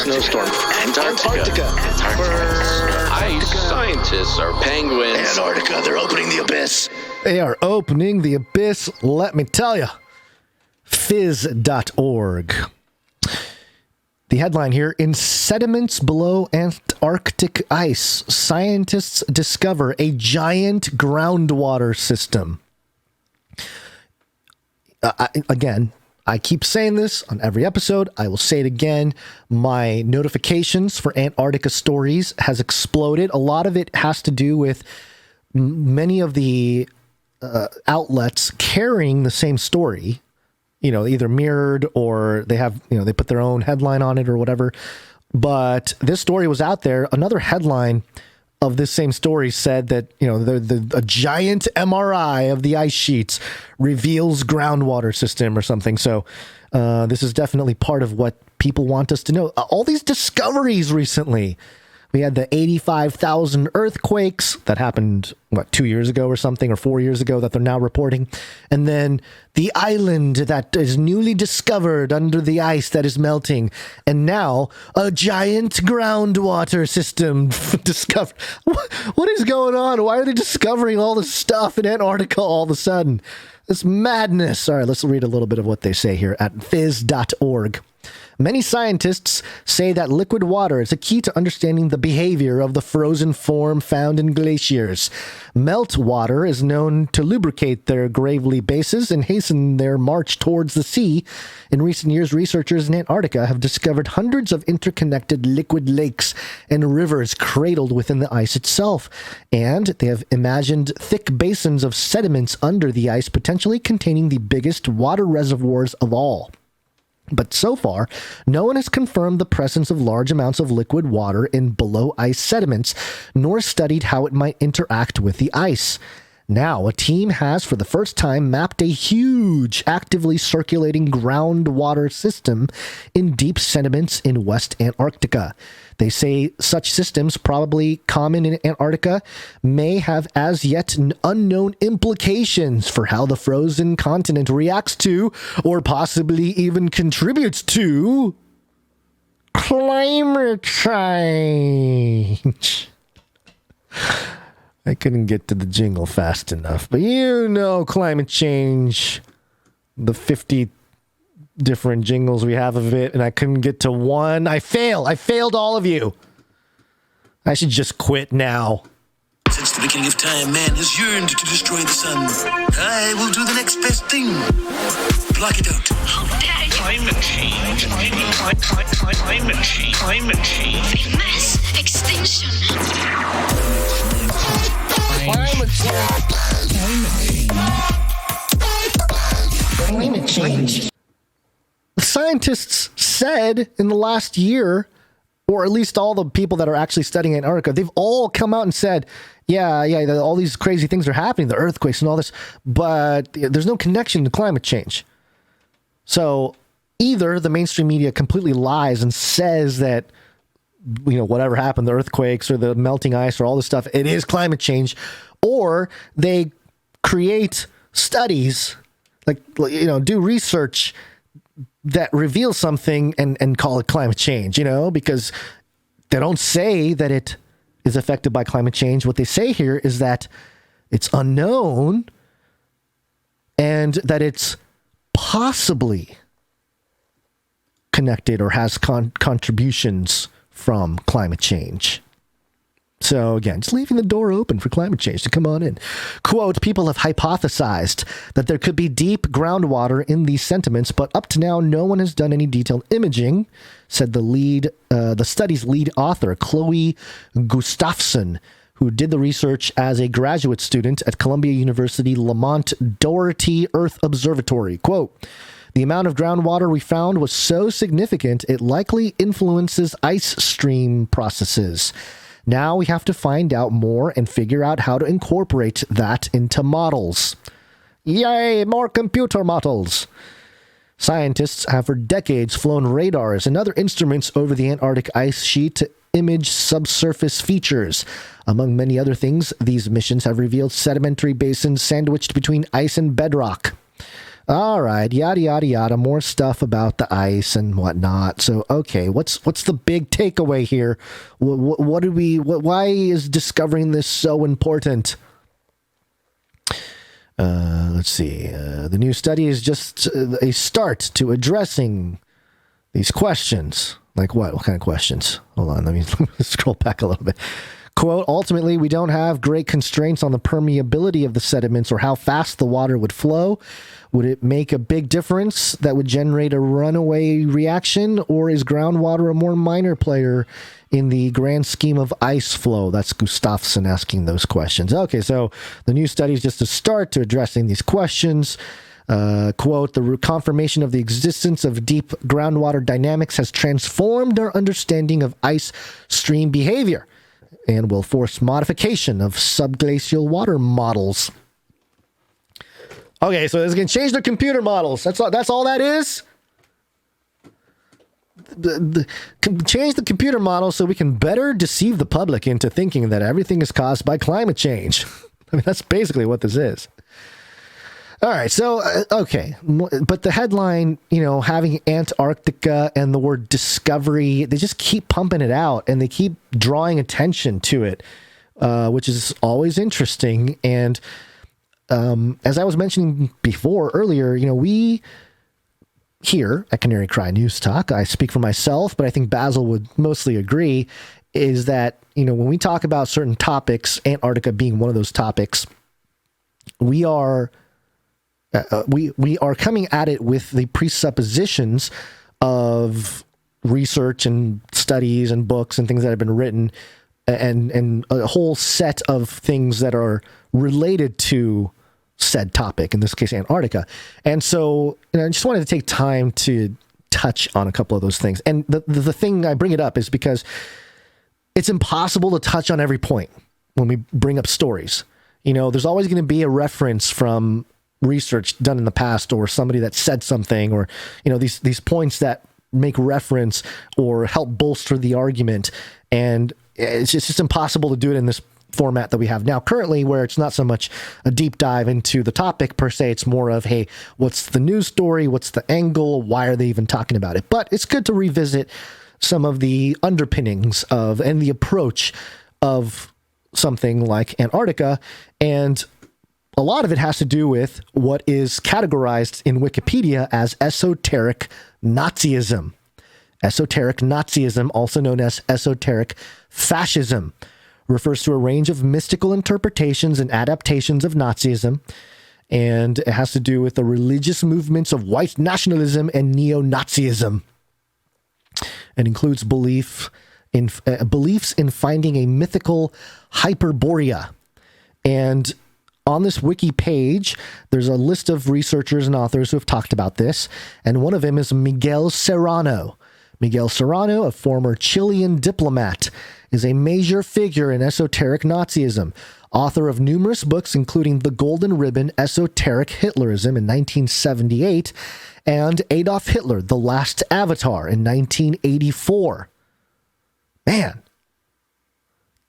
snowstorm. Antarctica. Ice scientists are penguins. Antarctica, they're opening the abyss. They are opening the abyss, let me tell you. Phys.org. The headline here, in sediments below Antarctic ice, scientists discover a giant groundwater system. Again, I keep saying this on every episode. I will say it again. My notifications for Antarctica stories has exploded. A lot of it has to do with many of the outlets carrying the same story, either mirrored or they have, they put their own headline on it or whatever. But this story was out there. Another headline of this same story said that, a giant MRI of the ice sheets reveals groundwater system or something. So this is definitely part of what people want us to know. All these discoveries recently. We had the 85,000 earthquakes that happened, 2 years ago or something, or 4 years ago that they're now reporting. And then the island that is newly discovered under the ice that is melting. And now a giant groundwater system discovered. What is going on? Why are they discovering all this stuff in Antarctica all of a sudden? This madness. All right, let's read a little bit of what they say here at phys.org. Many scientists say that liquid water is a key to understanding the behavior of the frozen form found in glaciers. Melt water is known to lubricate their gravelly bases and hasten their march towards the sea. In recent years, researchers in Antarctica have discovered hundreds of interconnected liquid lakes and rivers cradled within the ice itself. And they have imagined thick basins of sediments under the ice, potentially containing the biggest water reservoirs of all. But so far, no one has confirmed the presence of large amounts of liquid water in below-ice sediments, nor studied how it might interact with the ice. Now, a team has, for the first time, mapped a huge, actively circulating groundwater system in deep sediments in West Antarctica. They say such systems, probably common in Antarctica, may have as yet unknown implications for how the frozen continent reacts to, or possibly even contributes to, climate change. I couldn't get to the jingle fast enough, but climate change, the 50 different jingles we have of it, and I couldn't get to one. I failed all of you. I should just quit now. Since the beginning of time, man has yearned to destroy the sun. I will do the next best thing. Block it out. Climate change. Climate change. Climate change. A mass extinction. Climate change. Scientists said in the last year, or at least all the people that are actually studying Antarctica, they've all come out and said, yeah, all these crazy things are happening, the earthquakes and all this, but there's no connection to climate change. So either the mainstream media completely lies and says that, whatever happened, the earthquakes or the melting ice or all this stuff, it is climate change, or they create studies, do research that reveal something and call it climate change, because they don't say that it is affected by climate change. What they say here is that it's unknown and that it's possibly connected or has contributions from climate change. So again, just leaving the door open for climate change to come on in. Quote, people have hypothesized that there could be deep groundwater in these sediments, but up to now, no one has done any detailed imaging, said the study's lead author, Chloe Gustafson, who did the research as a graduate student at Columbia University Lamont Doherty Earth Observatory. Quote, the amount of groundwater we found was so significant, it likely influences ice stream processes. Now we have to find out more and figure out how to incorporate that into models. Yay, more computer models. Scientists have for decades flown radars and other instruments over the Antarctic ice sheet to image subsurface features. Among many other things, these missions have revealed sedimentary basins sandwiched between ice and bedrock. All right, yada yada yada, more stuff about the ice and whatnot. So, okay, what's the big takeaway here? Why is discovering this so important? Let's see. The new study is just a start to addressing these questions. Like what? What kind of questions? Hold on, let me scroll back a little bit. Quote, ultimately, we don't have great constraints on the permeability of the sediments or how fast the water would flow. Would it make a big difference that would generate a runaway reaction, or is groundwater a more minor player in the grand scheme of ice flow? That's Gustafsson asking those questions. Okay, so the new study is just a start to addressing these questions. Quote, the confirmation of the existence of deep groundwater dynamics has transformed our understanding of ice stream behavior and will force modification of subglacial water models. Okay, so it's going to change the computer models. That's all that is? Change the computer model so we can better deceive the public into thinking that everything is caused by climate change. I mean, that's basically what this is. All right, so, okay. But the headline, having Antarctica and the word discovery, they just keep pumping it out and they keep drawing attention to it, which is always interesting. And as I was mentioning earlier, we here at Canary Cry NewsTalk, I speak for myself, but I think Basil would mostly agree, is that, when we talk about certain topics, Antarctica being one of those topics, we are coming at it with the presuppositions of research and studies and books and things that have been written and a whole set of things that are related to said topic, in this case, Antarctica. And so I just wanted to take time to touch on a couple of those things. And the thing I bring it up is because it's impossible to touch on every point when we bring up stories. There's always going to be a reference from research done in the past or somebody that said something, or these points that make reference or help bolster the argument, and it's just impossible to do it in this format that we have now currently, where it's not so much a deep dive into the topic per se. It's more of, hey, what's the news story, what's the angle, why are they even talking about it? But it's good to revisit some of the underpinnings of and the approach of something like Antarctica, and a lot of it has to do with what is categorized in Wikipedia as esoteric Nazism. Esoteric Nazism, also known as esoteric fascism, refers to a range of mystical interpretations and adaptations of Nazism, and it has to do with the religious movements of white nationalism and neo-Nazism. It includes beliefs in finding a mythical Hyperborea. And on this wiki page, there's a list of researchers and authors who have talked about this, and one of them is Miguel Serrano. Miguel Serrano, a former Chilean diplomat, is a major figure in esoteric Nazism, author of numerous books including The Golden Ribbon, Esoteric Hitlerism in 1978, and Adolf Hitler, The Last Avatar in 1984. Man,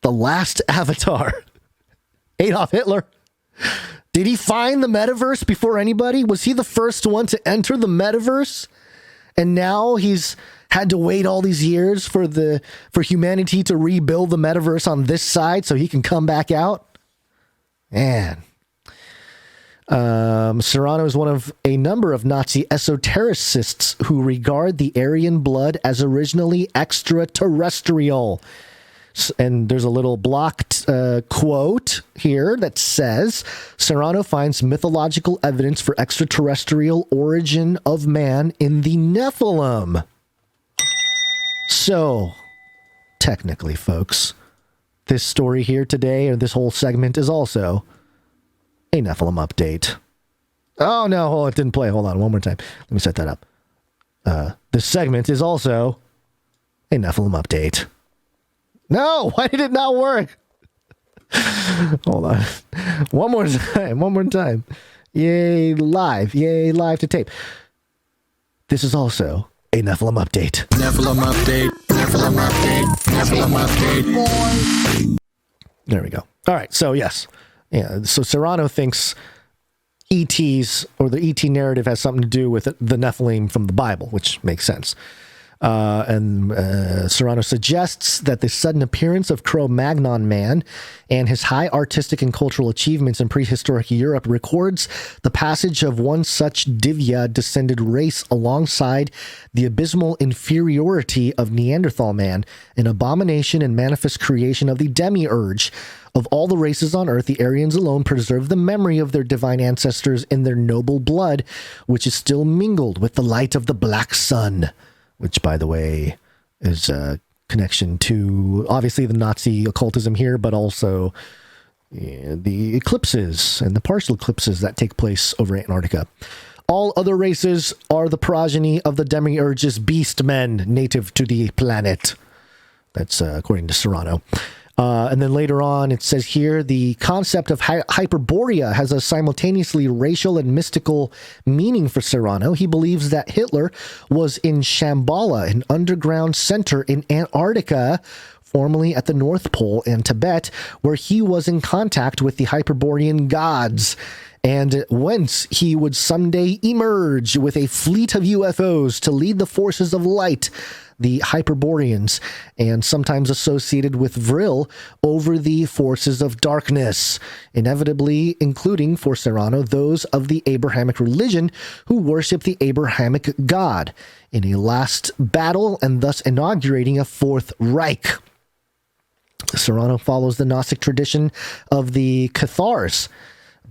The Last Avatar. Adolf Hitler. Did he find the metaverse before anybody? Was he the first one to enter the metaverse? And now he's had to wait all these years for humanity to rebuild the metaverse on this side so he can come back out? Man. Serrano is one of a number of Nazi esotericists who regard the Aryan blood as originally extraterrestrial. And there's a little blocked quote here that says, Serrano finds mythological evidence for extraterrestrial origin of man in the Nephilim. So, technically, folks, this story here today, or this whole segment, is also a Nephilim update. Oh, no, it didn't play. Hold on, one more time. Let me set that up. This segment is also a Nephilim update. No, why did it not work? Hold on. One more time. Yay, live to tape. This is also a Nephilim update. Nephilim update. Nephilim update. Nephilim update. There we go. All right, so yes. Yeah, so Serrano thinks ETs or the ET narrative has something to do with the Nephilim from the Bible, which makes sense. And Serrano suggests that the sudden appearance of Cro-Magnon man and his high artistic and cultural achievements in prehistoric Europe records the passage of one such Divya-descended race alongside the abysmal inferiority of Neanderthal man, an abomination and manifest creation of the demiurge. Of all the races on Earth, the Aryans alone preserve the memory of their divine ancestors in their noble blood, which is still mingled with the light of the black sun. Which, by the way, is a connection to, obviously, the Nazi occultism here, but also the eclipses and the partial eclipses that take place over Antarctica. All other races are the progeny of the demiurge's beast men native to the planet. That's according to Serrano. And then later on, it says here, the concept of Hyperborea has a simultaneously racial and mystical meaning for Serrano. He believes that Hitler was in Shambhala, an underground center in Antarctica, formerly at the North Pole and Tibet, where he was in contact with the Hyperborean gods, and whence he would someday emerge with a fleet of UFOs to lead the forces of light, the Hyperboreans, and sometimes associated with Vril, over the forces of darkness, inevitably including, for Serrano, those of the Abrahamic religion who worship the Abrahamic God, in a last battle and thus inaugurating a Fourth Reich. Serrano follows the Gnostic tradition of the Cathars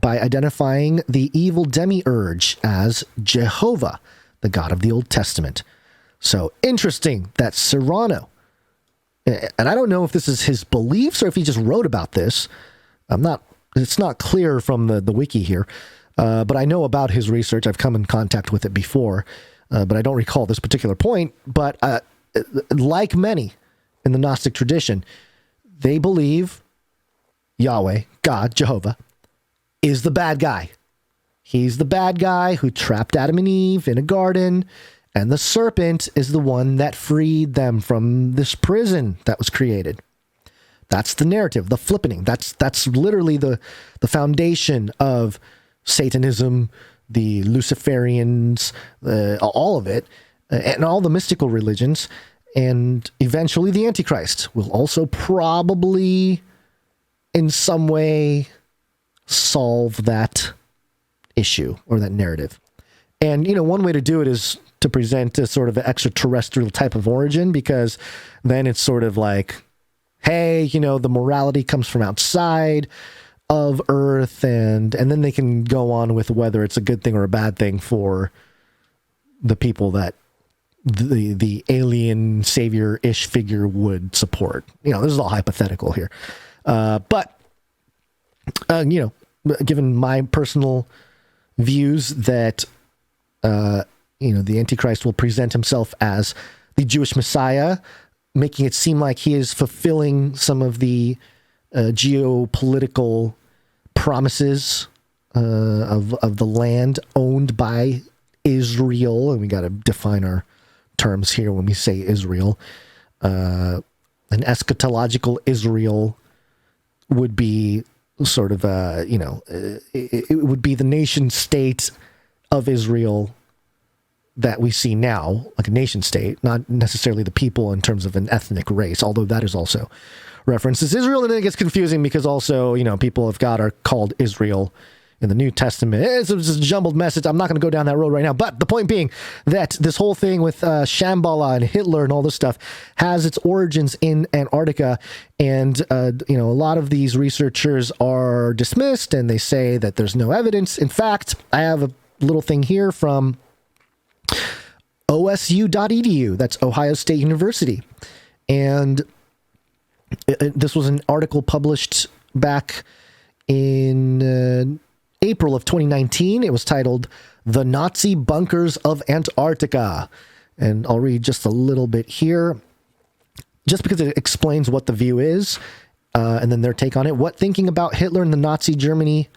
by identifying the evil demiurge as Jehovah, the God of the Old Testament. So interesting that Serrano, and I don't know if this is his beliefs or if he just wrote about this. It's not clear from the wiki here, but I know about his research. I've come in contact with it before, but I don't recall this particular point. But like many in the Gnostic tradition, they believe Yahweh, God, Jehovah, is the bad guy. He's the bad guy who trapped Adam and Eve in a garden, and the serpent is the one that freed them from this prison that was created. That's the narrative, the flippening. That's literally the foundation of Satanism, the Luciferians, all of it, and all the mystical religions. And eventually the Antichrist will also probably in some way solve that issue or that narrative. And, one way to do it is to present a sort of an extraterrestrial type of origin, because then it's sort of like, hey, the morality comes from outside of Earth, and then they can go on with whether it's a good thing or a bad thing for the people that the alien savior-ish figure would support. This is all hypothetical here. But given my personal views that, the Antichrist will present himself as the Jewish Messiah, making it seem like he is fulfilling some of the geopolitical promises of the land owned by Israel. And we got to define our terms here when we say Israel. An eschatological Israel would be sort of, it would be the nation state of Israel that we see now, like a nation state, not necessarily the people in terms of an ethnic race, although that is also references Israel. And then it gets confusing because also, people of God are called Israel in the New Testament. It's just a jumbled message. I'm not going to go down that road right now. But the point being that this whole thing with Shambhala and Hitler and all this stuff has its origins in Antarctica. And, a lot of these researchers are dismissed and they say that there's no evidence. In fact, I have a little thing here from osu.edu. That's Ohio State University. And this was an article published back in April of 2019. It was titled "The Nazi Bunkers of Antarctica." And I'll read just a little bit here, just because it explains what the view is, and then their take on it. What thinking about Hitler and the Nazi Germany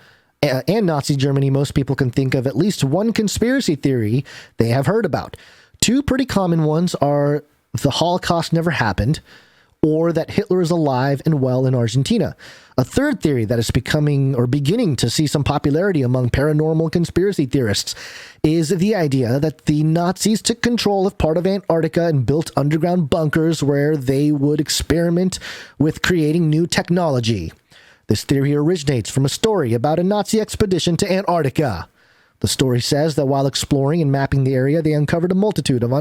and Nazi Germany, most people can think of at least one conspiracy theory they have heard about. Two pretty common ones are the Holocaust never happened, or that Hitler is alive and well in Argentina. A third theory that is beginning to see some popularity among paranormal conspiracy theorists is the idea that the Nazis took control of part of Antarctica and built underground bunkers where they would experiment with creating new technology. This theory originates from a story about a Nazi expedition to Antarctica. The story says that while exploring and mapping the area, they uncovered a multitude of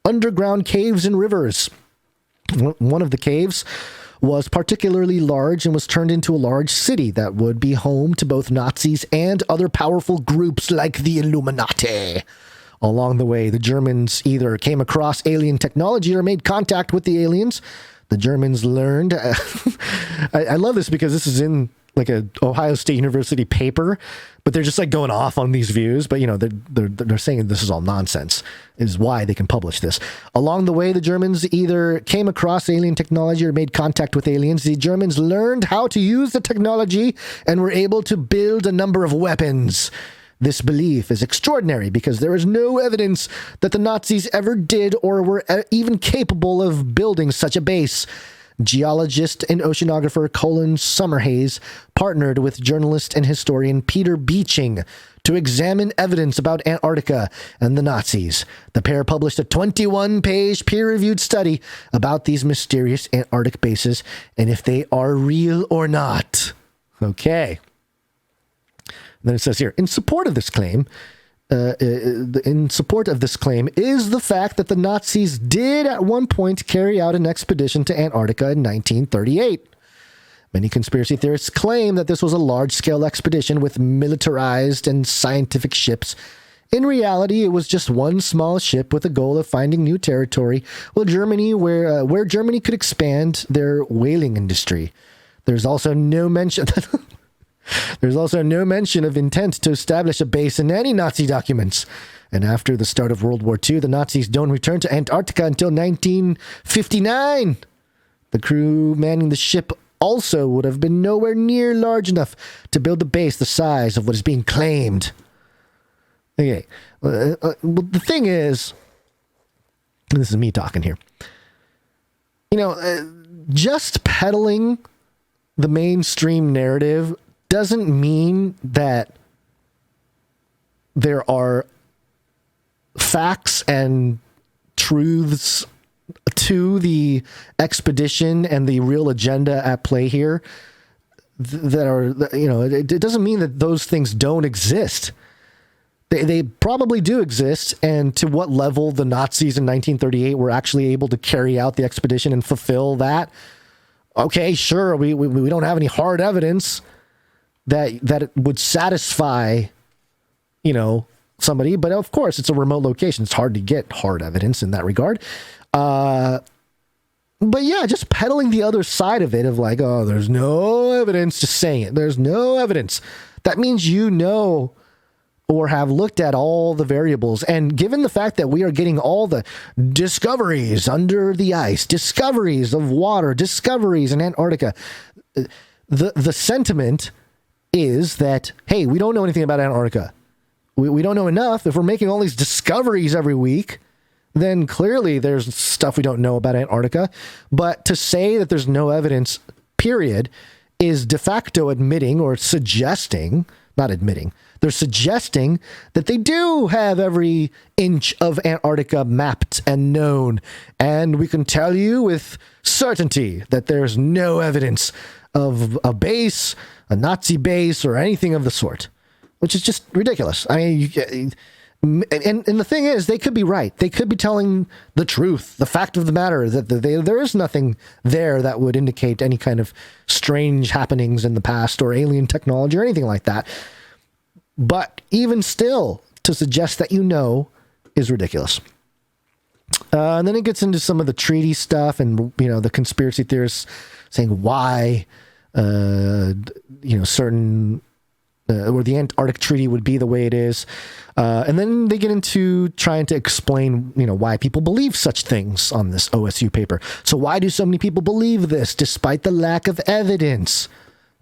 underground caves and rivers. One of the caves was particularly large and was turned into a large city that would be home to both Nazis and other powerful groups like the Illuminati. Along the way, the Germans either came across alien technology or made contact with the aliens. The Germans learned... I love this because this is in like a Ohio State University paper, but they're just like going off on these views. But, you know, they're saying this is all nonsense, is why they can publish this. Along the way, the Germans either came across alien technology or made contact with aliens. The Germans learned how to use the technology and were able to build a number of weapons. This belief is extraordinary because there is no evidence that the Nazis ever did or were even capable of building such a base. Geologist and oceanographer Colin Summerhays partnered with journalist and historian Peter Beeching to examine evidence about Antarctica and the Nazis. The pair published a 21-page peer-reviewed study about these mysterious Antarctic bases and if they are real or not. Okay. And then it says here, in support of this claim is the fact that the Nazis did at one point carry out an expedition to Antarctica in 1938. Many conspiracy theorists claim that this was a large-scale expedition with militarized and scientific ships. In reality, it was just one small ship with the goal of finding new territory, where Germany could expand their whaling industry. There's also no mention of intent to establish a base in any Nazi documents. And after the start of World War II, the Nazis don't return to Antarctica until 1959. The crew manning the ship also would have been nowhere near large enough to build a base the size of what is being claimed. Okay, the thing is, and this is me talking here, you know, just peddling the mainstream narrative doesn't mean that there are facts and truths to the expedition and the real agenda at play here that are, you know, it doesn't mean that those things don't exist. They probably do exist, and to what level the Nazis in 1938 were actually able to carry out the expedition and fulfill that. Okay, sure, we don't have any hard evidence that it would satisfy, you know, somebody, but of course it's a remote location. It's hard to get hard evidence in that regard. But yeah, just peddling the other side of it of like, oh, there's no evidence, just saying it. There's no evidence. That means you know or have looked at all the variables. And given the fact that we are getting all the discoveries under the ice, discoveries of water, discoveries in Antarctica, the sentiment is that, hey, we don't know anything about Antarctica. We don't know enough. If we're making all these discoveries every week, then clearly there's stuff we don't know about Antarctica. But to say that there's no evidence, period, is de facto admitting or suggesting, not admitting, they're suggesting that they do have every inch of Antarctica mapped and known. And we can tell you with certainty that there's no evidence of a base, a Nazi base, or anything of the sort, which is just ridiculous. I mean, and the thing is, they could be right. They could be telling the truth, the fact of the matter, that there is nothing there that would indicate any kind of strange happenings in the past or alien technology or anything like that. But even still, to suggest that you know is ridiculous. And then it gets into some of the treaty stuff and, you know, the conspiracy theorists saying why, you know, certain, or the Antarctic Treaty would be the way it is. And then they get into trying to explain, you know, why people believe such things on this OSU paper. So why do so many people believe this despite the lack of evidence?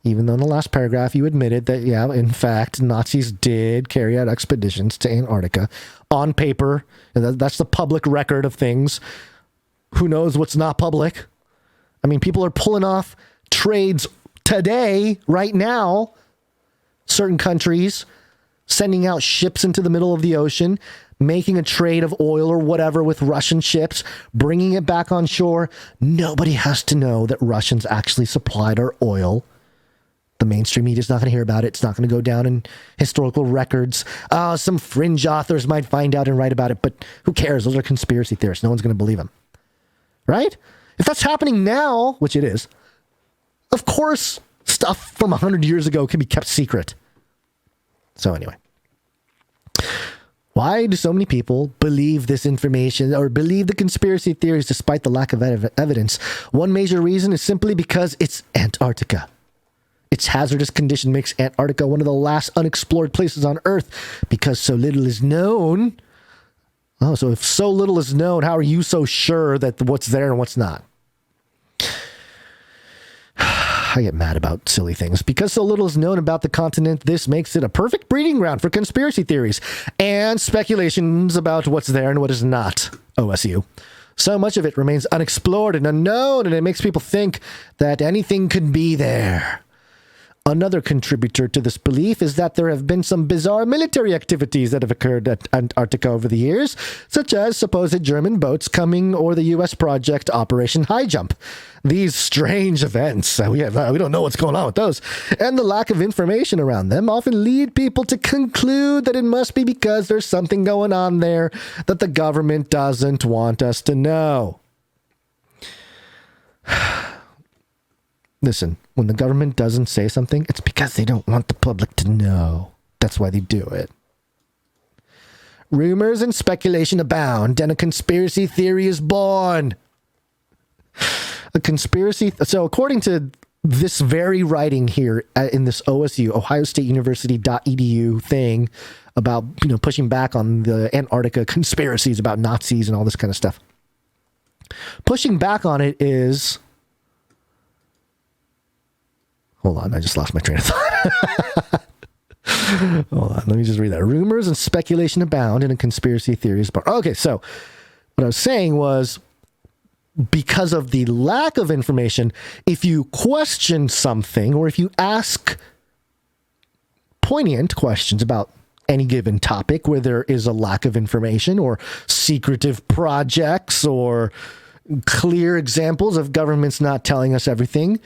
Even though in the last paragraph you admitted that, yeah, in fact, Nazis did carry out expeditions to Antarctica on paper. And that's the public record of things. Who knows what's not public? I mean, people are pulling off trades today, right now. Certain countries sending out ships into the middle of the ocean, making a trade of oil or whatever with Russian ships, bringing it back on shore. Nobody has to know that Russians actually supplied our oil. The mainstream media is not going to hear about it. It's not going to go down in historical records. Some fringe authors might find out and write about it, but who cares? Those are conspiracy theorists. No one's going to believe them. Right? If that's happening now, which it is, of course, stuff from 100 years ago can be kept secret. So anyway, why do so many people believe this information or believe the conspiracy theories despite the lack of evidence? One major reason is simply because it's Antarctica. Its hazardous condition makes Antarctica one of the last unexplored places on Earth because so little is known. Oh, so if so little is known, how are you so sure that what's there and what's not? I get mad about silly things. Because so little is known about the continent, this makes it a perfect breeding ground for conspiracy theories and speculations about what's there and what is not. OSU. So much of it remains unexplored and unknown, and it makes people think that anything could be there. Another contributor to this belief is that there have been some bizarre military activities that have occurred at Antarctica over the years, such as supposed German boats coming or the U.S. project Operation High Jump. These strange events, we don't know what's going on with those, and the lack of information around them often lead people to conclude that it must be because there's something going on there that the government doesn't want us to know. Listen, when the government doesn't say something, it's because they don't want the public to know. That's why they do it. Rumors and speculation abound, and a conspiracy theory is born. So according to this very writing here in this OSU, Ohio State University.edu thing about, pushing back on the Antarctica conspiracies about Nazis and all this kind of stuff. Pushing back on it is... Hold on, I just lost my train of thought. Hold on, let me just read that. Rumors and speculation abound and a conspiracy theory is born. Okay, so what I was saying was, because of the lack of information, if you question something or if you ask poignant questions about any given topic where there is a lack of information or secretive projects or clear examples of governments not telling us everything,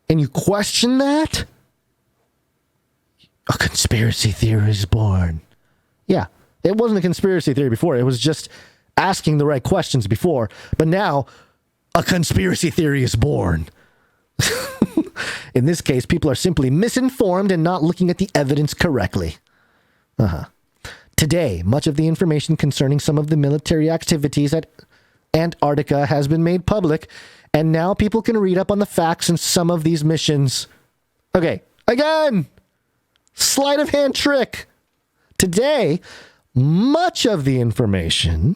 and you question that, a conspiracy theory is born. Yeah, it wasn't a conspiracy theory before. It was just asking the right questions before. But now, a conspiracy theory is born. In this case, people are simply misinformed and not looking at the evidence correctly. Today, much of the information concerning some of the military activities at Antarctica has been made public, and now people can read up on the facts in some of these missions. Okay, again, sleight of hand trick. Today, much of the information,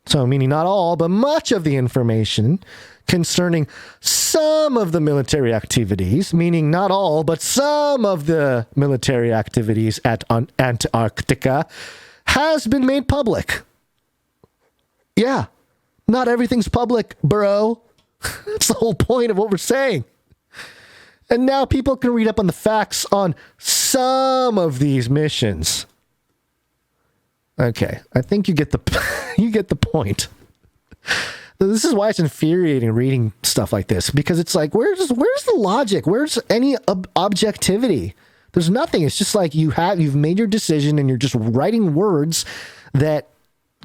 so meaning not all, but much of the information concerning some of the military activities, meaning not all, but some of the military activities at Antarctica, has been made public. Yeah, not everything's public, bro. That's the whole point of what we're saying. And now people can read up on the facts on some of these missions. Okay, I think you get the point. This is why it's infuriating reading stuff like this, because it's like, where's the logic? Where's any objectivity? There's nothing. It's just like you've made your decision and you're just writing words that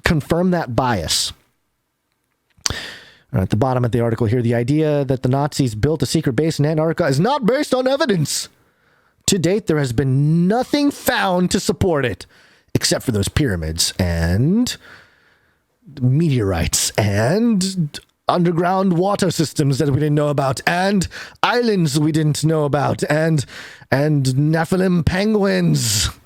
confirm that bias. At the bottom of the article here, the idea that the Nazis built a secret base in Antarctica is not based on evidence. To date, there has been nothing found to support it, except for those pyramids and meteorites and underground water systems that we didn't know about and islands we didn't know about and Nephilim penguins.